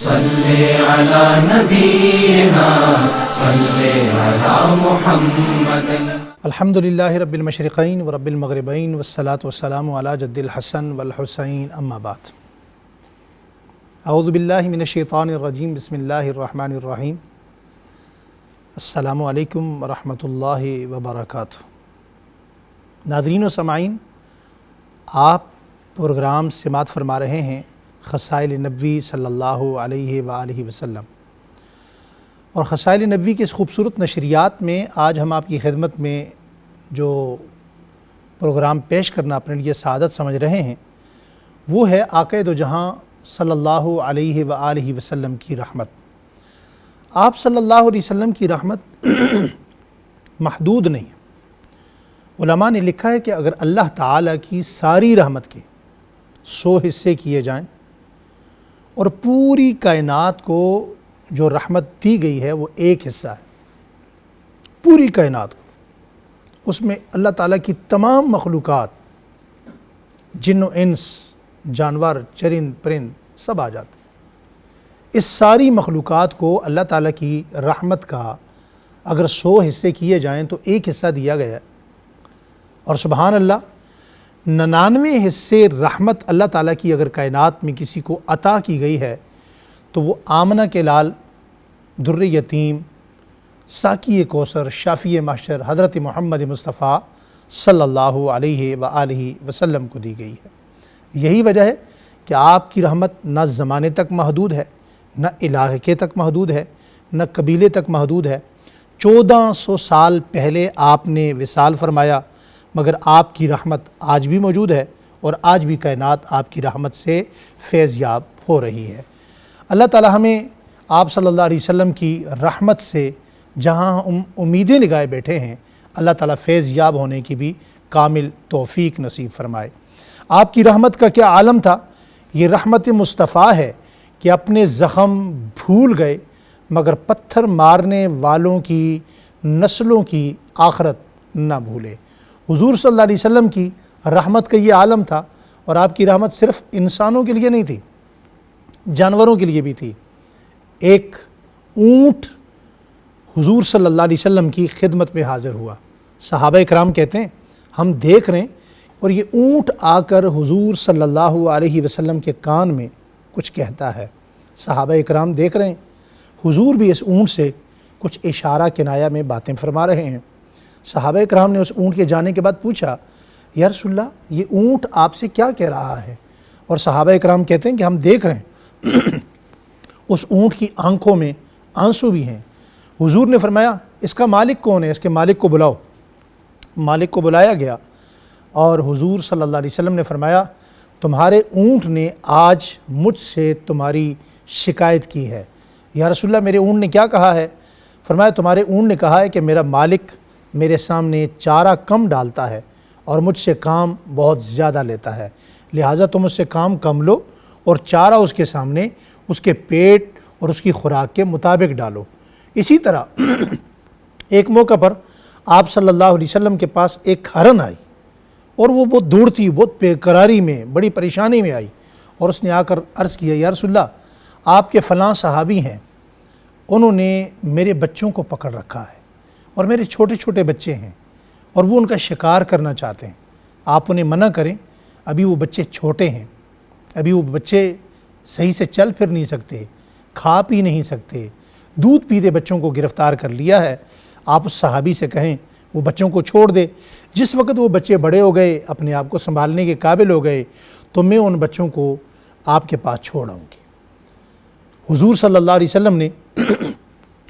صلی علی نبینا صلی علی محمد۔ الحمدللہ رب المشرقین و رب المغربین والصلاة والسلام علی جد الحسن والحسین، اما بعد۔ اعوذ باللہ من الشیطان الرجیم، بسم اللہ الرحمن الرحیم۔ السلام علیکم ورحمۃ اللہ وبرکاتہ۔ ناظرین و سامعین، آپ پروگرام سماعت فرما رہے ہیں خصائل نبوی صلی اللہ علیہ وآلہ وسلم، اور خصائل نبوی کے اس خوبصورت نشریات میں آج ہم آپ کی خدمت میں جو پروگرام پیش کرنا اپنے لیے سعادت سمجھ رہے ہیں وہ ہے آقا دو جہاں صلی اللہ علیہ وآلہ وسلم کی رحمت۔ آپ صلی اللہ علیہ وسلم کی رحمت محدود نہیں۔ علماء نے لکھا ہے کہ اگر اللہ تعالیٰ کی ساری رحمت کے 100 حصے کیے جائیں اور پوری کائنات کو جو رحمت دی گئی ہے وہ ایک حصہ ہے، پوری کائنات کو، اس میں اللہ تعالیٰ کی تمام مخلوقات، جن و انس، جانور، چرند پرند سب آ جاتے ہیں۔ اس ساری مخلوقات کو اللہ تعالیٰ کی رحمت کا اگر 100 حصے کیے جائیں تو ایک حصہ دیا گیا ہے، اور سبحان اللہ 99 حصے رحمت اللہ تعالیٰ کی اگر کائنات میں کسی کو عطا کی گئی ہے تو وہ آمنہ کے لال، در یتیم، ساقی کوثر، شافی محشر حضرت محمد مصطفیٰ صلی اللہ علیہ وآلہ وسلم کو دی گئی ہے۔ یہی وجہ ہے کہ آپ کی رحمت نہ زمانے تک محدود ہے، نہ علاقے تک محدود ہے، نہ قبیلے تک محدود ہے۔ 1400 سال پہلے آپ نے وصال فرمایا، مگر آپ کی رحمت آج بھی موجود ہے، اور آج بھی کائنات آپ کی رحمت سے فیض یاب ہو رہی ہے۔ اللہ تعالی ہمیں آپ صلی اللہ علیہ وسلم کی رحمت سے جہاں ہم امیدیں لگائے بیٹھے ہیں، اللہ تعالی فیض یاب ہونے کی بھی کامل توفیق نصیب فرمائے۔ آپ کی رحمت کا کیا عالم تھا؟ یہ رحمت مصطفیٰ ہے کہ اپنے زخم بھول گئے مگر پتھر مارنے والوں کی نسلوں کی آخرت نہ بھولے۔ حضور صلی اللہ علیہ وسلم کی رحمت کا یہ عالم تھا، اور آپ کی رحمت صرف انسانوں کے لیے نہیں تھی، جانوروں کے لیے بھی تھی۔ ایک اونٹ حضور صلی اللہ علیہ وسلم کی خدمت میں حاضر ہوا۔ صحابہ اکرام کہتے ہیں ہم دیکھ رہے ہیں، اور یہ اونٹ آ کر حضور صلی اللہ علیہ وسلم کے کان میں کچھ کہتا ہے۔ صحابہ اکرام دیکھ رہے ہیں، حضور بھی اس اونٹ سے کچھ اشارہ کنایہ میں باتیں فرما رہے ہیں۔ صحابہ اکرام نے اس اونٹ کے جانے کے بعد پوچھا، یا رسول اللہ یہ اونٹ آپ سے کیا کہہ رہا ہے؟ اور صحابہ اکرام کہتے ہیں کہ ہم دیکھ رہے ہیں اس اونٹ کی آنکھوں میں آنسو بھی ہیں۔ حضور نے فرمایا اس کا مالک کون ہے؟ اس کے مالک کو بلاؤ۔ مالک کو بلایا گیا، اور حضور صلی اللہ علیہ وسلم نے فرمایا تمہارے اونٹ نے آج مجھ سے تمہاری شکایت کی ہے۔ یا رسول اللہ میرے اونٹ نے کیا کہا ہے؟ فرمایا تمہارے اونٹ نے کہا ہے کہ میرا مالک میرے سامنے چارہ کم ڈالتا ہے اور مجھ سے کام بہت زیادہ لیتا ہے، لہٰذا تم اس سے کام کم لو اور چارہ اس کے سامنے اس کے پیٹ اور اس کی خوراک کے مطابق ڈالو۔ اسی طرح ایک موقع پر آپ صلی اللہ علیہ وسلم کے پاس ایک ہرن آئی، اور وہ بہت دوڑتی، بہت بے قراری میں، بڑی پریشانی میں آئی، اور اس نے آ کر عرض کیا یا رسول اللہ آپ کے فلاں صحابی ہیں، انہوں نے میرے بچوں کو پکڑ رکھا ہے، اور میرے چھوٹے چھوٹے بچے ہیں، اور وہ ان کا شکار کرنا چاہتے ہیں، آپ انہیں منع کریں، ابھی وہ بچے چھوٹے ہیں، ابھی وہ بچے صحیح سے چل پھر نہیں سکتے، کھا پی نہیں سکتے، دودھ پیتے بچوں کو گرفتار کر لیا ہے، آپ اس صحابی سے کہیں وہ بچوں کو چھوڑ دے۔ جس وقت وہ بچے بڑے ہو گئے، اپنے آپ کو سنبھالنے کے قابل ہو گئے، تو میں ان بچوں کو آپ کے پاس چھوڑ آؤں گی۔ حضور صلی اللہ علیہ وسلم نے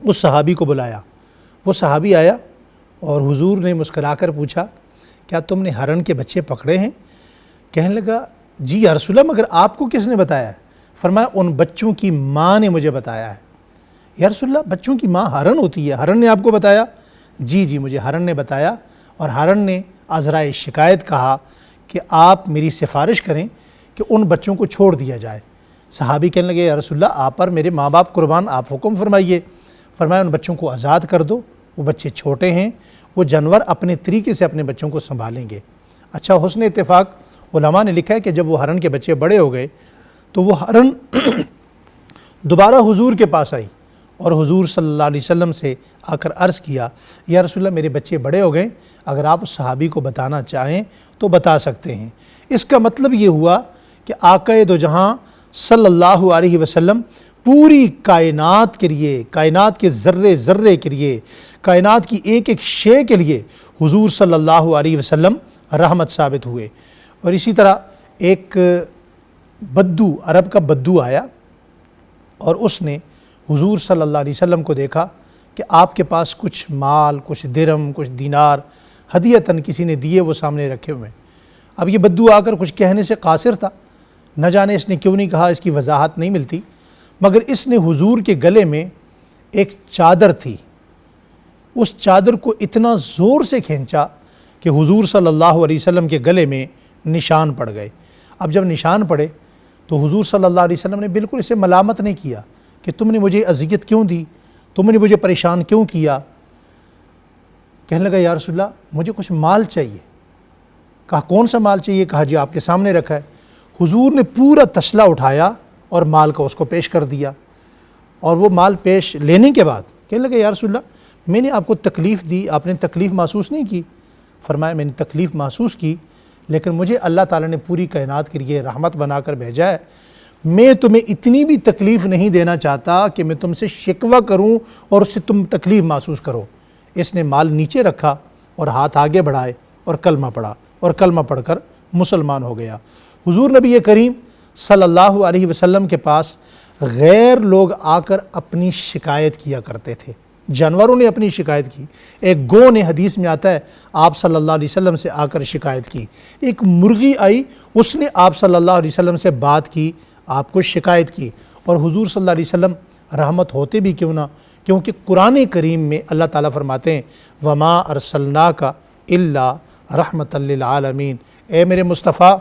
اس صحابی کو بلایا۔ وہ صحابی آیا اور حضور نے مسکرا کر پوچھا کیا تم نے ہرن کے بچے پکڑے ہیں؟ کہنے لگا جی یا رسول اللہ مگر آپ کو کس نے بتایا ہے؟ فرمایا ان بچوں کی ماں نے مجھے بتایا ہے۔ یا رسول اللہ بچوں کی ماں ہرن ہوتی ہے، ہرن نے آپ کو بتایا؟ جی مجھے ہرن نے بتایا، اور ہرن نے عذرائے شکایت کہا کہ آپ میری سفارش کریں کہ ان بچوں کو چھوڑ دیا جائے۔ صحابی کہنے لگے یا رسول اللہ آپ پر میرے ماں باپ قربان، آپ حکم فرمائیے۔ فرمایا ان بچوں کو آزاد کر دو، وہ بچے چھوٹے ہیں، وہ جانور اپنے طریقے سے اپنے بچوں کو سنبھالیں گے۔ اچھا حسن اتفاق علماء نے لکھا ہے کہ جب وہ ہرن کے بچے بڑے ہو گئے تو وہ ہرن دوبارہ حضور کے پاس آئی اور حضور صلی اللہ علیہ وسلم سے آ کر عرض کیا یا رسول اللہ میرے بچے بڑے ہو گئے، اگر آپ اس صحابی کو بتانا چاہیں تو بتا سکتے ہیں۔ اس کا مطلب یہ ہوا کہ آقا دو جہاں صلی اللہ علیہ وسلم پوری کائنات کے لیے، کائنات کے ذرے ذرے کے لیے، کائنات کی ایک ایک شے کے لیے حضور صلی اللہ علیہ وسلم رحمت ثابت ہوئے۔ اور اسی طرح ایک بدو، عرب کا بدو آیا اور اس نے حضور صلی اللہ علیہ وسلم کو دیکھا کہ آپ کے پاس کچھ مال، کچھ درم، کچھ دینار ہدیتاً کسی نے دیے، وہ سامنے رکھے ہوئے ہیں۔ اب یہ بدو آ کر کچھ کہنے سے قاصر تھا، نہ جانے اس نے کیوں نہیں کہا، اس کی وضاحت نہیں ملتی، مگر اس نے حضور کے گلے میں ایک چادر تھی، اس چادر کو اتنا زور سے کھینچا کہ حضور صلی اللہ علیہ وسلم کے گلے میں نشان پڑ گئے۔ اب جب نشان پڑے تو حضور صلی اللہ علیہ وسلم نے بالکل اسے ملامت نہیں کیا کہ تم نے مجھے اذیت کیوں دی، تم نے مجھے پریشان کیوں کیا۔ کہنے لگا یا رسول اللہ مجھے کچھ مال چاہیے۔ کہا کون سا مال چاہیے؟ کہا جی آپ کے سامنے رکھا ہے۔ حضور نے پورا تسلا اٹھایا اور مال کا اس کو پیش کر دیا، اور وہ مال پیش لینے کے بعد کہنے لگا یا رسول اللہ میں نے آپ کو تکلیف دی، آپ نے تکلیف محسوس نہیں کی؟ فرمایا میں نے تکلیف محسوس کی، لیکن مجھے اللہ تعالیٰ نے پوری کائنات کے لیے رحمت بنا کر بھیجا ہے، میں تمہیں اتنی بھی تکلیف نہیں دینا چاہتا کہ میں تم سے شکوہ کروں اور اس سے تم تکلیف محسوس کرو۔ اس نے مال نیچے رکھا اور ہاتھ آگے بڑھائے اور کلمہ پڑھا، اور کلمہ پڑھ کر مسلمان ہو گیا۔ حضور نبی کریم صلی اللہ علیہ وسلم کے پاس غیر لوگ آ کر اپنی شکایت کیا کرتے تھے، جانوروں نے اپنی شکایت کی۔ ایک گو نے، حدیث میں آتا ہے، آپ صلی اللہ علیہ وسلم سے آ کر شکایت کی۔ ایک مرغی آئی، اس نے آپ صلی اللہ علیہ وسلم سے بات کی، آپ کو شکایت کی۔ اور حضور صلی اللہ علیہ وسلم رحمت ہوتے بھی کیوں نہ، کیونکہ قرآن کریم میں اللہ تعالیٰ فرماتے ہیں وَمَا أَرْسَلْنَاكَ إِلَّا رَحْمَةً لِّلْعَالَمِينَ، اے میرے مصطفیٰ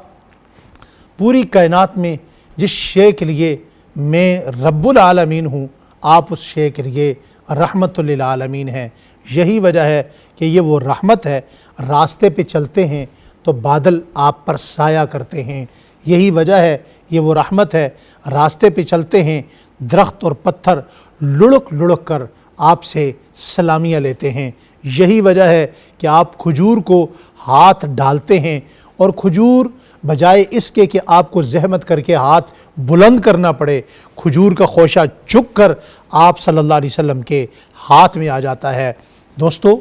پوری کائنات میں جس شے کے لیے میں رب العالمین ہوں، آپ اس شے کے لیے رحمت للعالمین ہیں۔ یہی وجہ ہے کہ یہ وہ رحمت ہے، راستے پہ چلتے ہیں تو بادل آپ پر سایہ کرتے ہیں، یہی وجہ ہے یہ وہ رحمت ہے، راستے پہ چلتے ہیں درخت اور پتھر لڑک لڑک کر آپ سے سلامیاں لیتے ہیں، یہی وجہ ہے کہ آپ کھجور کو ہاتھ ڈالتے ہیں اور کھجور بجائے اس کے کہ آپ کو زحمت کر کے ہاتھ بلند کرنا پڑے، کھجور کا خوشہ چک کر آپ صلی اللہ علیہ وسلم کے ہاتھ میں آ جاتا ہے۔ دوستو،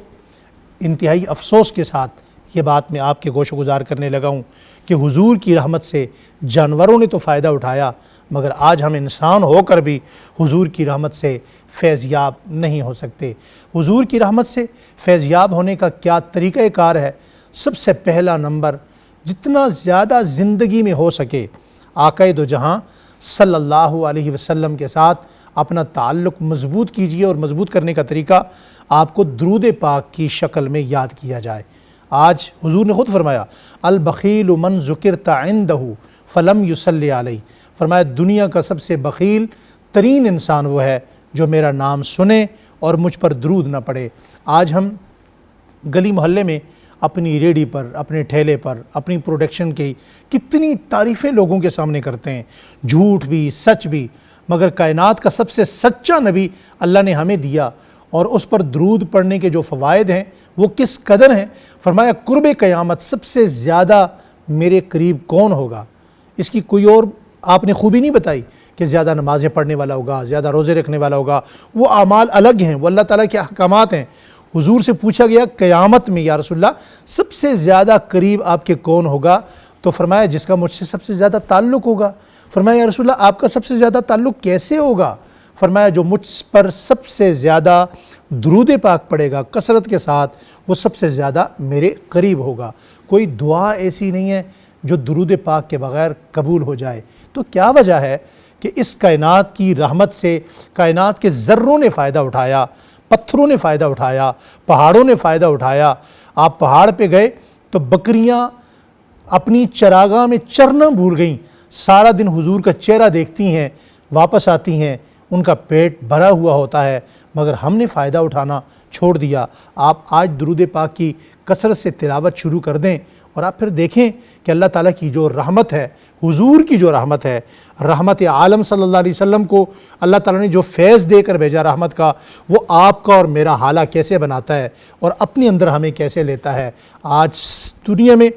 انتہائی افسوس کے ساتھ یہ بات میں آپ کے گوش گزار کرنے لگا ہوں کہ حضور کی رحمت سے جانوروں نے تو فائدہ اٹھایا، مگر آج ہم انسان ہو کر بھی حضور کی رحمت سے فیض یاب نہیں ہو سکتے۔ حضور کی رحمت سے فیض یاب ہونے کا کیا طریقہ کار ہے؟ سب سے پہلا نمبر، جتنا زیادہ زندگی میں ہو سکے آقا دو جہاں صلی اللہ علیہ وسلم کے ساتھ اپنا تعلق مضبوط کیجیے، اور مضبوط کرنے کا طریقہ آپ کو درود پاک کی شکل میں یاد کیا جائے۔ آج حضور نے خود فرمایا البخیل من ذکرت عندہ فلم یصلی علیہ، فرمایا دنیا کا سب سے بخیل ترین انسان وہ ہے جو میرا نام سنے اور مجھ پر درود نہ پڑے۔ آج ہم گلی محلے میں اپنی ریڑھی پر، اپنے ٹھیلے پر، اپنی پروڈکشن کی کتنی تعریفیں لوگوں کے سامنے کرتے ہیں، جھوٹ بھی سچ بھی، مگر کائنات کا سب سے سچا نبی اللہ نے ہمیں دیا، اور اس پر درود پڑھنے کے جو فوائد ہیں وہ کس قدر ہیں۔ فرمایا قرب قیامت سب سے زیادہ میرے قریب کون ہوگا؟ اس کی کوئی اور آپ نے خوبی نہیں بتائی کہ زیادہ نمازیں پڑھنے والا ہوگا، زیادہ روزے رکھنے والا ہوگا، وہ اعمال الگ ہیں، وہ اللہ تعالیٰ کے احکامات ہیں۔ حضور سے پوچھا گیا قیامت میں یا رسول اللہ سب سے زیادہ قریب آپ کے کون ہوگا؟ تو فرمایا جس کا مجھ سے سب سے زیادہ تعلق ہوگا۔ فرمایا یا رسول اللہ آپ کا سب سے زیادہ تعلق کیسے ہوگا؟ فرمایا جو مجھ پر سب سے زیادہ درود پاک پڑے گا کثرت کے ساتھ، وہ سب سے زیادہ میرے قریب ہوگا۔ کوئی دعا ایسی نہیں ہے جو درود پاک کے بغیر قبول ہو جائے۔ تو کیا وجہ ہے کہ اس کائنات کی رحمت سے کائنات کے ذروں نے فائدہ اٹھایا، پتھروں نے فائدہ اٹھایا، پہاڑوں نے فائدہ اٹھایا۔ آپ پہاڑ پہ گئے تو بکریاں اپنی چراگاہ میں چرنا بھول گئیں، سارا دن حضور کا چہرہ دیکھتی ہیں، واپس آتی ہیں، ان کا پیٹ بھرا ہوا ہوتا ہے، مگر ہم نے فائدہ اٹھانا چھوڑ دیا۔ آپ آج درود پاک کی کثرت سے تلاوت شروع کر دیں اور آپ پھر دیکھیں کہ اللہ تعالیٰ کی جو رحمت ہے، حضور کی جو رحمت ہے، رحمت عالم صلی اللہ علیہ وسلم کو اللہ تعالیٰ نے جو فیض دے کر بھیجا رحمت کا، وہ آپ کا اور میرا حالہ کیسے بناتا ہے اور اپنے اندر ہمیں کیسے لیتا ہے۔ آج دنیا میں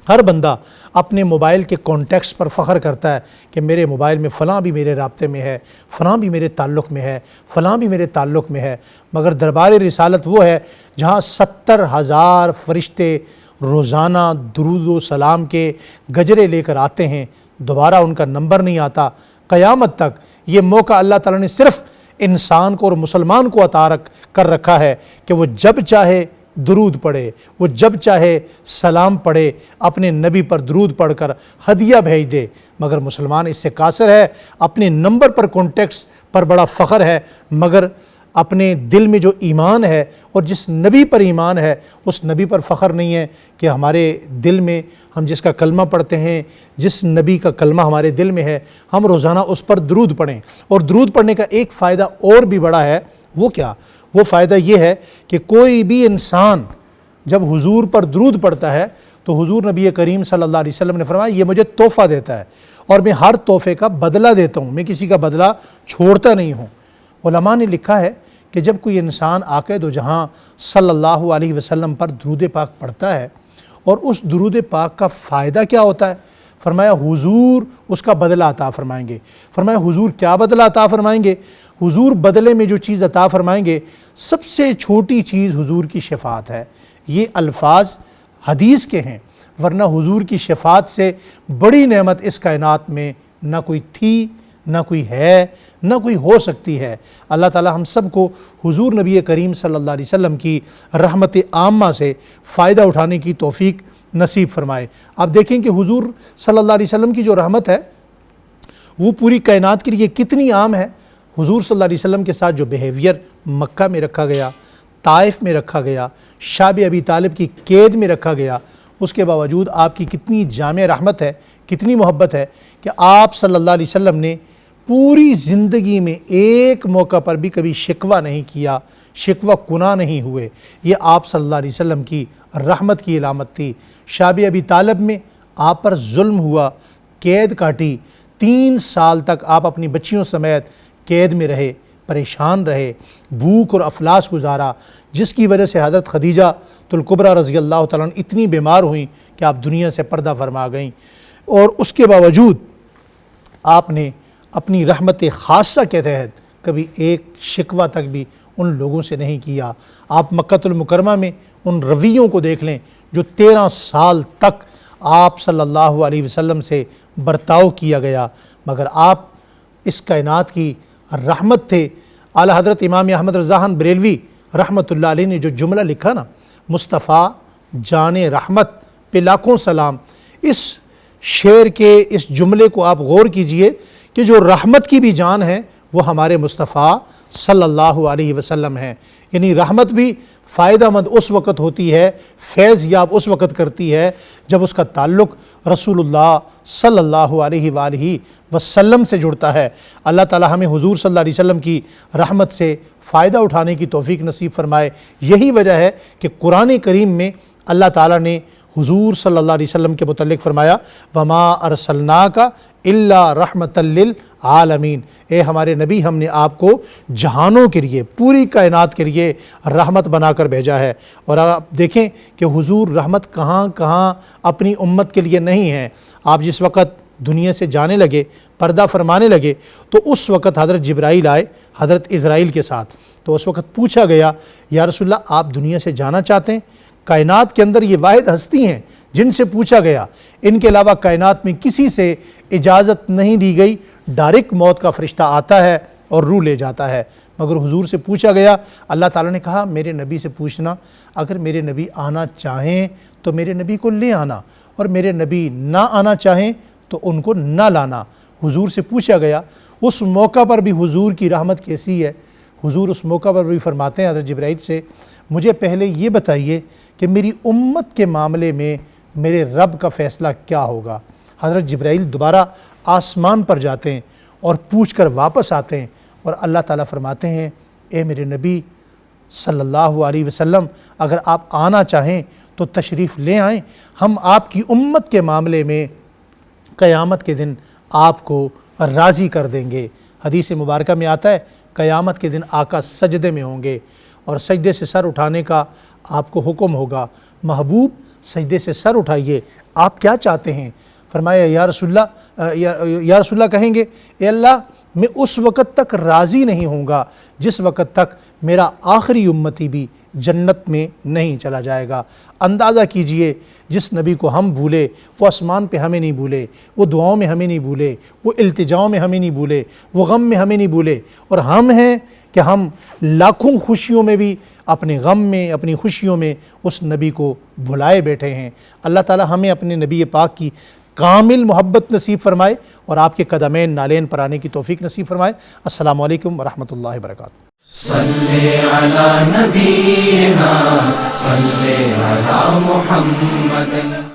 ہر بندہ اپنے موبائل کے کانٹیکٹس پر فخر کرتا ہے کہ میرے موبائل میں فلاں بھی میرے رابطے میں ہے، فلاں بھی میرے تعلق میں ہے، فلاں بھی میرے تعلق میں ہے، مگر دربار رسالت وہ ہے جہاں 70,000 فرشتے روزانہ درود و سلام کے گجرے لے کر آتے ہیں، دوبارہ ان کا نمبر نہیں آتا۔ قیامت تک یہ موقع اللہ تعالیٰ نے صرف انسان کو اور مسلمان کو عطا کر رکھا ہے کہ وہ جب چاہے درود پڑھے، وہ جب چاہے سلام پڑھے، اپنے نبی پر درود پڑھ کر ہدیہ بھیج دے، مگر مسلمان اس سے قاصر ہے۔ اپنے نمبر پر کانٹیکٹس پر بڑا فخر ہے، مگر اپنے دل میں جو ایمان ہے اور جس نبی پر ایمان ہے اس نبی پر فخر نہیں ہے کہ ہمارے دل میں ہم جس کا کلمہ پڑھتے ہیں، جس نبی کا کلمہ ہمارے دل میں ہے، ہم روزانہ اس پر درود پڑھیں۔ اور درود پڑھنے کا ایک فائدہ اور بھی بڑا ہے، وہ کیا؟ وہ فائدہ یہ ہے کہ کوئی بھی انسان جب حضور پر درود پڑھتا ہے تو حضور نبی کریم صلی اللہ علیہ وسلم نے فرمایا یہ مجھے تحفہ دیتا ہے اور میں ہر تحفے کا بدلہ دیتا ہوں، میں کسی کا بدلہ چھوڑتا نہیں ہوں۔ علماء نے لکھا ہے کہ جب کوئی انسان آقا دو جہاں صلی اللہ علیہ وسلم پر درود پاک پڑھتا ہے اور اس درود پاک کا فائدہ کیا ہوتا ہے، فرمایا حضور اس کا بدلہ عطا فرمائیں گے۔ فرمایا حضور کیا بدلہ عطا فرمائیں گے؟ حضور بدلے میں جو چیز عطا فرمائیں گے، سب سے چھوٹی چیز حضور کی شفاعت ہے۔ یہ الفاظ حدیث کے ہیں، ورنہ حضور کی شفاعت سے بڑی نعمت اس کائنات میں نہ کوئی تھی، نہ کوئی ہے، نہ کوئی ہو سکتی ہے۔ اللہ تعالی ہم سب کو حضور نبی کریم صلی اللہ علیہ وسلم کی رحمت عامہ سے فائدہ اٹھانے کی توفیق نصیب فرمائے۔ آپ دیکھیں کہ حضور صلی اللہ علیہ وسلم کی جو رحمت ہے وہ پوری کائنات کے لیے کتنی عام ہے۔ حضور صلی اللہ علیہ وسلم کے ساتھ جو بیہیویئر مکہ میں رکھا گیا، طائف میں رکھا گیا، شاب ابی طالب کی قید میں رکھا گیا، اس کے باوجود آپ کی کتنی جامع رحمت ہے، کتنی محبت ہے کہ آپ صلی اللہ علیہ وسلم نے پوری زندگی میں ایک موقع پر بھی کبھی شکوہ نہیں کیا، شکوہ کناں نہیں ہوئے۔ یہ آپ صلی اللہ علیہ وسلم کی رحمت کی علامت تھی۔ شاب ابی طالب میں آپ پر ظلم ہوا، قید کاٹی، 3 سال تک آپ اپنی بچیوں سمیت قید میں رہے، پریشان رہے، بھوک اور افلاس گزارا، جس کی وجہ سے حضرت خدیجہ الکبریٰ رضی اللہ تعالیٰ عنہ اتنی بیمار ہوئیں کہ آپ دنیا سے پردہ فرما گئیں، اور اس کے باوجود آپ نے اپنی رحمت خاصہ کے تحت کبھی ایک شکوہ تک بھی ان لوگوں سے نہیں کیا۔ آپ مکہ المکرمہ میں ان رویوں کو دیکھ لیں جو 13 سال تک آپ صلی اللہ علیہ وسلم سے برتاؤ کیا گیا، مگر آپ اس کائنات کی رحمت تھے۔ اعلیٰ حضرت امام احمد رضا خان بریلوی رحمۃ اللہ علیہ نے جو جملہ لکھا نا، مصطفیٰ جان رحمت پہ لاکھوں سلام، اس شعر کے اس جملے کو آپ غور کیجئے کہ جو رحمت کی بھی جان ہے وہ ہمارے مصطفیٰ صلی اللہ علیہ وسلم ہیں۔ یعنی رحمت بھی فائدہ مند اس وقت ہوتی ہے، فیض یاب اس وقت کرتی ہے جب اس کا تعلق رسول اللہ صلی اللہ علیہ وآلہ وسلم سے جڑتا ہے۔ اللہ تعالی ہمیں حضور صلی اللہ علیہ وسلم کی رحمت سے فائدہ اٹھانے کی توفیق نصیب فرمائے۔ یہی وجہ ہے کہ قرآن کریم میں اللہ تعالیٰ نے حضور صلی اللہ علیہ وسلم کے متعلق فرمایا وَمَا أَرْسَلْنَاكَ إِلَّا رَحْمَةً لِّلْعَالَمِينَ، اے ہمارے نبی ہم نے آپ کو جہانوں کے لیے، پوری کائنات کے لیے رحمت بنا کر بھیجا ہے۔ اور آپ دیکھیں کہ حضور رحمت کہاں کہاں اپنی امت کے لیے نہیں ہے۔ آپ جس وقت دنیا سے جانے لگے، پردہ فرمانے لگے، تو اس وقت حضرت جبرائیل آئے حضرت اسرائیل کے ساتھ، تو اس وقت پوچھا گیا یا رسول اللہ آپ دنیا سے جانا چاہتے ہیں؟ کائنات کے اندر یہ واحد ہستی ہیں جن سے پوچھا گیا، ان کے علاوہ کائنات میں کسی سے اجازت نہیں دی گئی، ڈائریکٹ موت کا فرشتہ آتا ہے اور روح لے جاتا ہے۔ مگر حضور سے پوچھا گیا، اللہ تعالیٰ نے کہا میرے نبی سے پوچھنا، اگر میرے نبی آنا چاہیں تو میرے نبی کو لے آنا، اور میرے نبی نہ آنا چاہیں تو ان کو نہ لانا۔ حضور سے پوچھا گیا، اس موقع پر بھی حضور کی رحمت کیسی ہے؟ حضور اس موقع پر بھی فرماتے ہیں حضرت جبرائیل سے، مجھے پہلے یہ بتائیے کہ میری امت کے معاملے میں میرے رب کا فیصلہ کیا ہوگا۔ حضرت جبرائیل دوبارہ آسمان پر جاتے ہیں اور پوچھ کر واپس آتے ہیں اور اللہ تعالیٰ فرماتے ہیں اے میرے نبی صلی اللہ علیہ وسلم اگر آپ آنا چاہیں تو تشریف لے آئیں، ہم آپ کی امت کے معاملے میں قیامت کے دن آپ کو راضی کر دیں گے۔ حدیث مبارکہ میں آتا ہے قیامت کے دن آقا سجدے میں ہوں گے اور سجدے سے سر اٹھانے کا آپ کو حکم ہوگا، محبوب سجدے سے سر اٹھائیے، آپ کیا چاہتے ہیں؟ فرمایا یا رسول اللہ کہیں گے اے اللہ میں اس وقت تک راضی نہیں ہوں گا جس وقت تک میرا آخری امتی بھی جنت میں نہیں چلا جائے گا۔ اندازہ کیجئے جس نبی کو ہم بھولے وہ آسمان پہ ہمیں نہیں بھولے، وہ دعاؤں میں ہمیں نہیں بھولے، وہ التجاؤں میں ہمیں نہیں بھولے، وہ غم میں ہمیں نہیں بھولے، اور ہم ہیں کہ ہم لاکھوں خوشیوں میں بھی اپنے غم میں اپنی خوشیوں میں اس نبی کو بھلائے بیٹھے ہیں۔ اللہ تعالی ہمیں اپنے نبی پاک کی کامل محبت نصیب فرمائے اور آپ کے قدمین نالین پر آنے کی توفیق نصیب فرمائے۔ السلام علیکم ورحمۃ اللہ وبرکاتہ۔ صلی علی نبینا صلی علی محمد